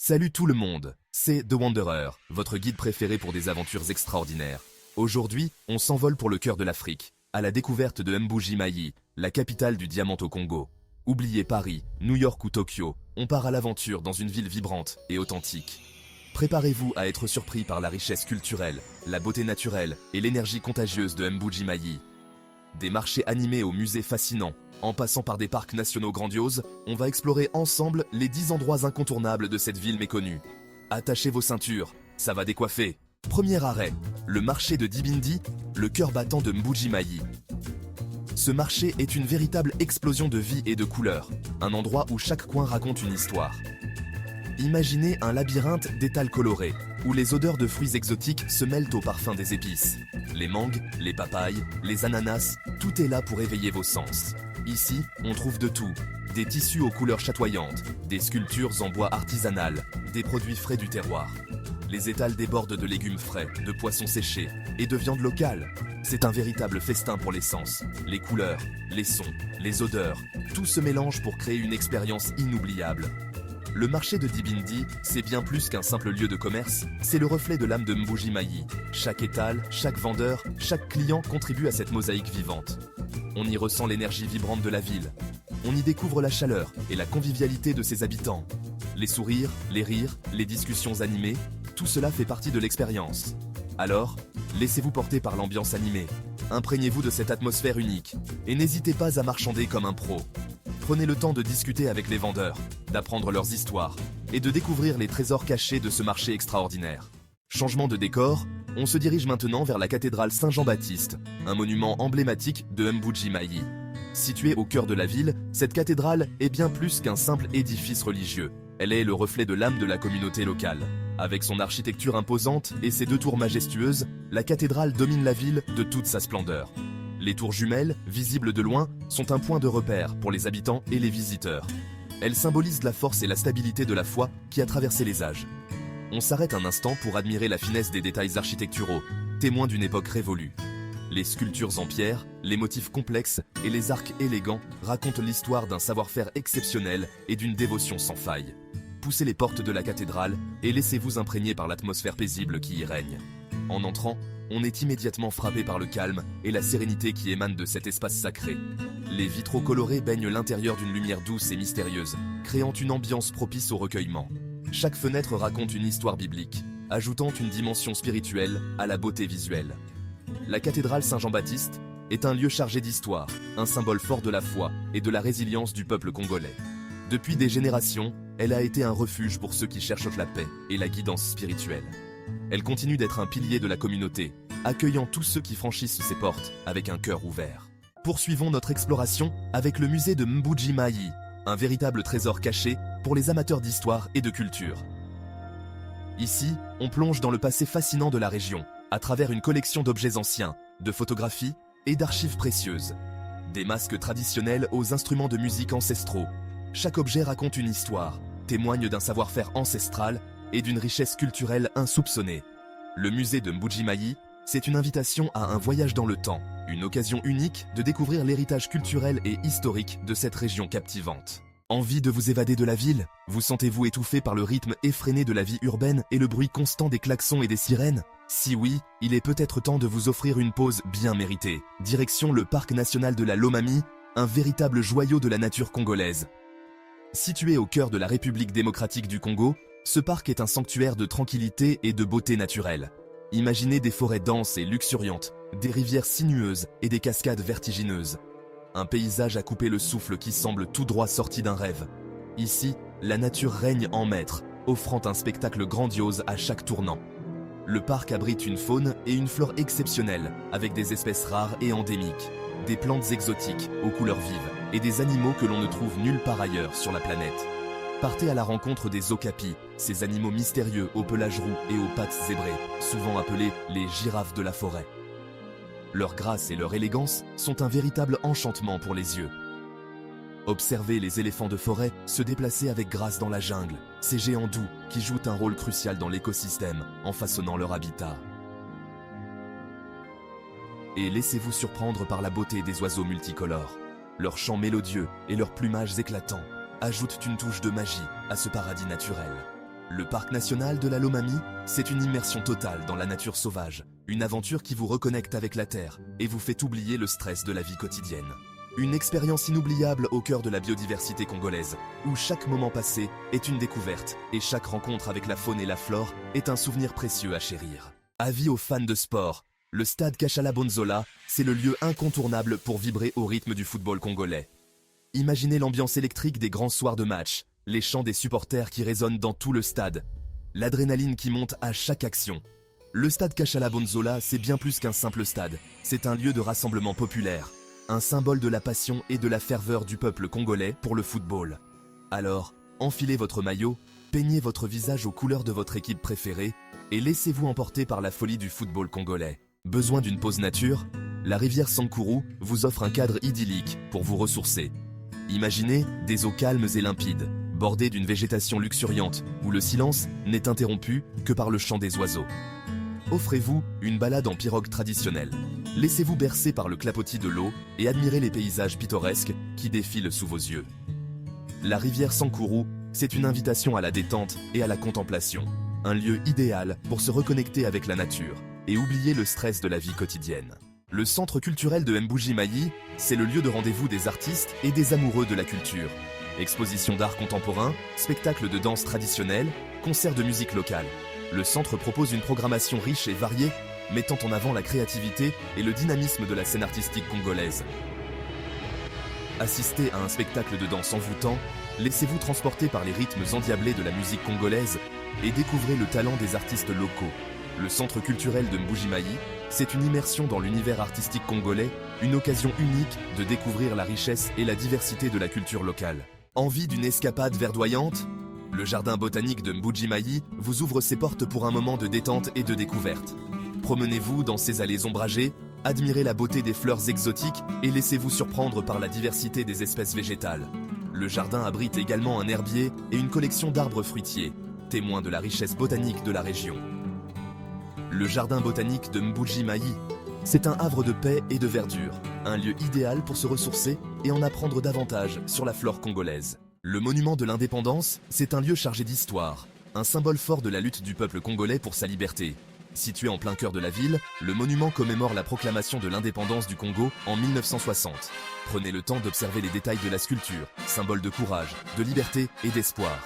Salut tout le monde, c'est The Wanderer, votre guide préféré pour des aventures extraordinaires. Aujourd'hui, on s'envole pour le cœur de l'Afrique, à la découverte de Mbuji-Mayi, la capitale du diamant au Congo. Oubliez Paris, New York ou Tokyo, on part à l'aventure dans une ville vibrante et authentique. Préparez-vous à être surpris par la richesse culturelle, la beauté naturelle et l'énergie contagieuse de Mbuji-Mayi. Des marchés animés aux musées fascinants, en passant par des parcs nationaux grandioses, on va explorer ensemble les 10 endroits incontournables de cette ville méconnue. Attachez vos ceintures, ça va décoiffer. Premier arrêt, le marché de Dibindi, le cœur battant de Mbuji-Mayi. Ce marché est une véritable explosion de vie et de couleurs, un endroit où chaque coin raconte une histoire. Imaginez un labyrinthe d'étals colorés, où les odeurs de fruits exotiques se mêlent au parfum des épices. Les mangues, les papayes, les ananas, tout est là pour éveiller vos sens. Ici, on trouve de tout. Des tissus aux couleurs chatoyantes, des sculptures en bois artisanal, des produits frais du terroir. Les étals débordent de légumes frais, de poissons séchés et de viande locale. C'est un véritable festin pour les sens. Les couleurs, les sons, les odeurs, tout se mélange pour créer une expérience inoubliable. Le marché de Dibindi, c'est bien plus qu'un simple lieu de commerce, c'est le reflet de l'âme de Mbuji-Mayi. Chaque étal, chaque vendeur, chaque client contribue à cette mosaïque vivante. On y ressent l'énergie vibrante de la ville. On y découvre la chaleur et la convivialité de ses habitants. Les sourires, les rires, les discussions animées, tout cela fait partie de l'expérience. Alors, laissez-vous porter par l'ambiance animée. Imprégnez-vous de cette atmosphère unique et n'hésitez pas à marchander comme un pro. Prenez le temps de discuter avec les vendeurs, d'apprendre leurs histoires et de découvrir les trésors cachés de ce marché extraordinaire. Changement de décor, on se dirige maintenant vers la cathédrale Saint-Jean-Baptiste, un monument emblématique de Mbuji-Mayi. Située au cœur de la ville, cette cathédrale est bien plus qu'un simple édifice religieux. Elle est le reflet de l'âme de la communauté locale. Avec son architecture imposante et ses 2 tours majestueuses, la cathédrale domine la ville de toute sa splendeur. Les tours jumelles, visibles de loin, sont un point de repère pour les habitants et les visiteurs. Elles symbolisent la force et la stabilité de la foi qui a traversé les âges. On s'arrête un instant pour admirer la finesse des détails architecturaux, témoins d'une époque révolue. Les sculptures en pierre, les motifs complexes et les arcs élégants racontent l'histoire d'un savoir-faire exceptionnel et d'une dévotion sans faille. Poussez les portes de la cathédrale et laissez-vous imprégner par l'atmosphère paisible qui y règne. En entrant, on est immédiatement frappé par le calme et la sérénité qui émanent de cet espace sacré. Les vitraux colorés baignent l'intérieur d'une lumière douce et mystérieuse, créant une ambiance propice au recueillement. Chaque fenêtre raconte une histoire biblique, ajoutant une dimension spirituelle à la beauté visuelle. La cathédrale Saint-Jean-Baptiste est un lieu chargé d'histoire, un symbole fort de la foi et de la résilience du peuple congolais. Depuis des générations, elle a été un refuge pour ceux qui cherchent la paix et la guidance spirituelle. Elle continue d'être un pilier de la communauté, accueillant tous ceux qui franchissent ses portes avec un cœur ouvert. Poursuivons notre exploration avec le musée de Mbuji-Mayi, un véritable trésor caché pour les amateurs d'histoire et de culture. Ici, on plonge dans le passé fascinant de la région, à travers une collection d'objets anciens, de photographies et d'archives précieuses. Des masques traditionnels aux instruments de musique ancestraux. Chaque objet raconte une histoire, témoigne d'un savoir-faire ancestral et d'une richesse culturelle insoupçonnée. Le musée de Mbuji-Mayi, c'est une invitation à un voyage dans le temps, une occasion unique de découvrir l'héritage culturel et historique de cette région captivante. Envie de vous évader de la ville? Vous sentez-vous étouffé par le rythme effréné de la vie urbaine et le bruit constant des klaxons et des sirènes? Si oui, il est peut-être temps de vous offrir une pause bien méritée. Direction le parc national de la Lomami, un véritable joyau de la nature congolaise. Situé au cœur de la République démocratique du Congo, ce parc est un sanctuaire de tranquillité et de beauté naturelle. Imaginez des forêts denses et luxuriantes, des rivières sinueuses et des cascades vertigineuses. Un paysage à couper le souffle qui semble tout droit sorti d'un rêve. Ici, la nature règne en maître, offrant un spectacle grandiose à chaque tournant. Le parc abrite une faune et une flore exceptionnelles, avec des espèces rares et endémiques, des plantes exotiques aux couleurs vives et des animaux que l'on ne trouve nulle part ailleurs sur la planète. Partez à la rencontre des okapis, ces animaux mystérieux au pelage roux et aux pattes zébrées, souvent appelés les girafes de la forêt. Leur grâce et leur élégance sont un véritable enchantement pour les yeux. Observez les éléphants de forêt se déplacer avec grâce dans la jungle, ces géants doux qui jouent un rôle crucial dans l'écosystème en façonnant leur habitat. Et laissez-vous surprendre par la beauté des oiseaux multicolores. Leurs chants mélodieux et leurs plumages éclatants ajoutent une touche de magie à ce paradis naturel. Le parc national de la Lomami, c'est une immersion totale dans la nature sauvage, une aventure qui vous reconnecte avec la terre et vous fait oublier le stress de la vie quotidienne. Une expérience inoubliable au cœur de la biodiversité congolaise, où chaque moment passé est une découverte et chaque rencontre avec la faune et la flore est un souvenir précieux à chérir. Avis aux fans de sport, le stade Kachala Bonzola, c'est le lieu incontournable pour vibrer au rythme du football congolais. Imaginez l'ambiance électrique des grands soirs de match, les chants des supporters qui résonnent dans tout le stade, l'adrénaline qui monte à chaque action. Le stade Kachala Bonzola, c'est bien plus qu'un simple stade, c'est un lieu de rassemblement populaire, un symbole de la passion et de la ferveur du peuple congolais pour le football. Alors, enfilez votre maillot, peignez votre visage aux couleurs de votre équipe préférée et laissez-vous emporter par la folie du football congolais. Besoin d'une pause nature? La rivière Sankuru vous offre un cadre idyllique pour vous ressourcer. Imaginez des eaux calmes et limpides, bordées d'une végétation luxuriante, où le silence n'est interrompu que par le chant des oiseaux. Offrez-vous une balade en pirogue traditionnelle. Laissez-vous bercer par le clapotis de l'eau et admirez les paysages pittoresques qui défilent sous vos yeux. La rivière Sankuru, c'est une invitation à la détente et à la contemplation. Un lieu idéal pour se reconnecter avec la nature et oublier le stress de la vie quotidienne. Le centre culturel de Mbuji-Mayi, c'est le lieu de rendez-vous des artistes et des amoureux de la culture. Expositions d'art contemporain, spectacles de danse traditionnelle, concerts de musique locale. Le centre propose une programmation riche et variée, mettant en avant la créativité et le dynamisme de la scène artistique congolaise. Assistez à un spectacle de danse envoûtant, laissez-vous transporter par les rythmes endiablés de la musique congolaise et découvrez le talent des artistes locaux. Le centre culturel de Mbuji-Mayi, c'est une immersion dans l'univers artistique congolais, une occasion unique de découvrir la richesse et la diversité de la culture locale. Envie d'une escapade verdoyante? Le jardin botanique de Mbuji-Mayi vous ouvre ses portes pour un moment de détente et de découverte. Promenez-vous dans ses allées ombragées, admirez la beauté des fleurs exotiques et laissez-vous surprendre par la diversité des espèces végétales. Le jardin abrite également un herbier et une collection d'arbres fruitiers, témoins de la richesse botanique de la région. Le jardin botanique de Mbuji-Mayi, c'est un havre de paix et de verdure, un lieu idéal pour se ressourcer et en apprendre davantage sur la flore congolaise. Le monument de l'indépendance, c'est un lieu chargé d'histoire, un symbole fort de la lutte du peuple congolais pour sa liberté. Situé en plein cœur de la ville, le monument commémore la proclamation de l'indépendance du Congo en 1960. Prenez le temps d'observer les détails de la sculpture, symbole de courage, de liberté et d'espoir.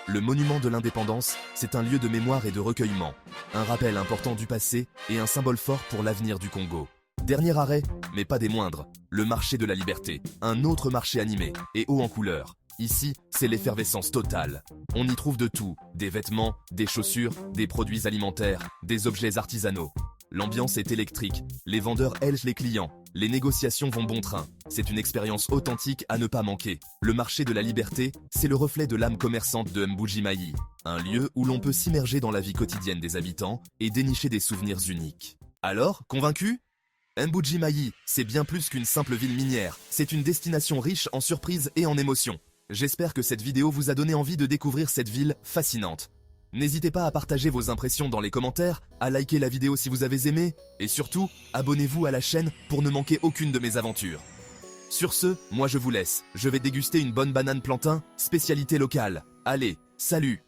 Le monument de l'indépendance, c'est un lieu de mémoire et de recueillement, un rappel important du passé et un symbole fort pour l'avenir du Congo. Dernier arrêt, mais pas des moindres, le marché de la liberté, un autre marché animé et haut en couleur. Ici, c'est l'effervescence totale. On y trouve de tout, des vêtements, des chaussures, des produits alimentaires, des objets artisanaux. L'ambiance est électrique, les vendeurs helgent les clients, les négociations vont bon train. C'est une expérience authentique à ne pas manquer. Le marché de la liberté, c'est le reflet de l'âme commerçante de Mbuji-Mayi. Un lieu où l'on peut s'immerger dans la vie quotidienne des habitants et dénicher des souvenirs uniques. Alors, convaincu? Mbuji-Mayi, c'est bien plus qu'une simple ville minière. C'est une destination riche en surprises et en émotions. J'espère que cette vidéo vous a donné envie de découvrir cette ville fascinante. N'hésitez pas à partager vos impressions dans les commentaires, à liker la vidéo si vous avez aimé, et surtout, abonnez-vous à la chaîne pour ne manquer aucune de mes aventures. Sur ce, moi je vous laisse, je vais déguster une bonne banane plantain, spécialité locale. Allez, salut!